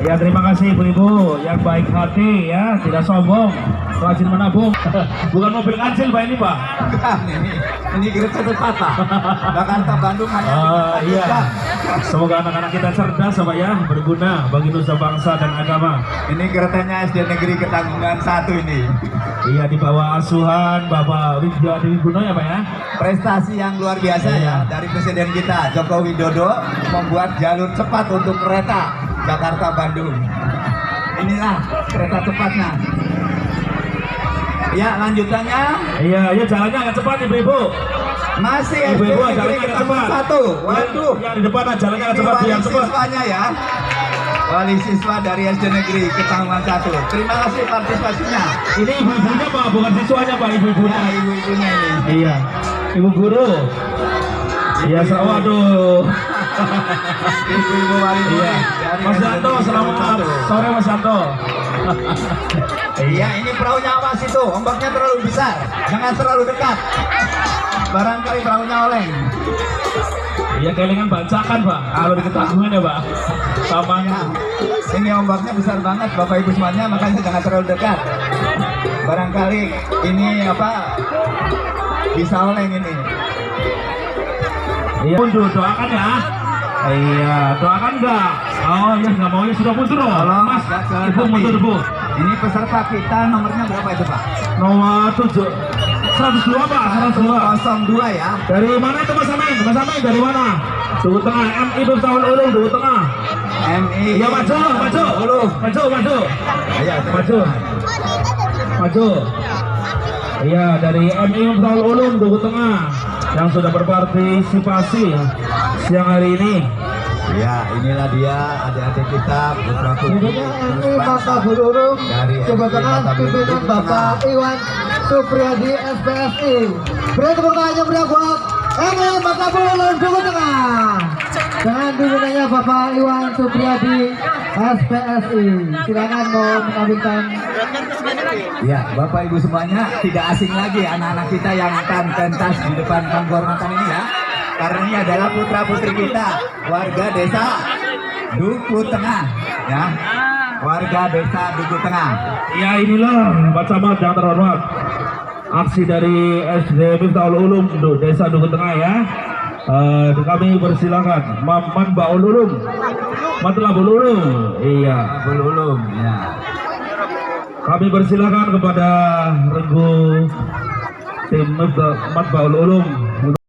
Ya, terima kasih ibu-ibu yang baik hati ya, tidak sombong, rajin menabung. Bukan mobil kancil Pak ini Pak. Bukan, ini kereta cepat Pak. Jakarta Bandung hanya Iya. Semoga anak-anak kita cerdas Pak ya, berguna bagi nusa bangsa dan agama. Ini keretanya SD Negeri Ketanggungan 1 ini. Iya, di bawah asuhan Bapak Widya Dewi Guno ya Pak ya. Prestasi yang luar biasa ya dari Presiden kita Joko Widodo membuat jalur cepat untuk kereta Jakarta Bandung. Inilah kereta cepatnya. Ya, lanjutannya. Iya, jalannya agak cepat ibu-ibu. Masih Ibu-ibu SD jalannya Negeri agak cepat. Ketanggungan 1. Waduh. Yang di depan jalannya agak Ini cepat, wali biar cepat. siswanya ya. Wali siswa dari SD Negeri Ketanggungan 1. Terima kasih partisipasinya. Ini ibu-ibunya Pak, bukan siswanya Pak, ibu-ibunya. Nah, ibu-ibunya ini. Iya, ibu guru. Iya, waduh. Ibu-ibu wali murid Iya, dari Mas SD Yanto, Negeri selamat Ketanggungan 1. sore Mas Yanto. Iya, ini perahunya awas itu, ombaknya terlalu besar, jangan terlalu dekat. Barangkali perahunya oleng. Iya, kelingan bancakan Pak, kalau di Ketanggungan ya Pak. Taman. Ya, ini ombaknya besar banget, Bapak Ibu semuanya, makanya jangan terlalu dekat. Barangkali ini bisa oleng ini. Iya, mundur, doakan ya. Iya, doakan enggak? Oh iya, nggak mau ya, sudah mundur loh. Tolong, Mas, jangan ibu tapi. mundur Bu. Ini peserta kita nomornya berapa itu Pak? Nomor 7, 102 Pak, 102. 02 ya. Dari mana itu Mas Amin? Mas Amin dari mana? Duku Tengah, MI Beftaul Ulum, Duku Tengah. MI. Iya, maju. Ayo, Maju. Maju. Iya, dari MI Beftaul Ulum, Duku Tengah yang sudah berpartisipasi siang hari ini. Ya, inilah dia adik-adik kita putra putri Ini Mata Bulurung dari Jabatan Pimpinan Bapak Iwan Supriyadi SPSI. Beri tepuk tangannya beri buat Mata Bulurung Jawa Tengah. Dengan pimpinannya Bapak Iwan Supriyadi SPSI. Silakan mau mengambilkan. Ya, Bapak Ibu semuanya, tidak asing lagi anak-anak kita yang akan pentas di depan penghormatan ini ya. Karena ini adalah putra-putri kita, warga desa Duku Tengah ya. Warga desa Duku Tengah. Ya, inilah Pak Camat yang terhormat, aksi dari SD Beftaul Ulum Desa Duku Tengah ya. Kami persilakan Maman Baul Ulum, Matla Ulum. Iya, Belum ya. kami persilakan kepada regu tim Mat Baul Ulum.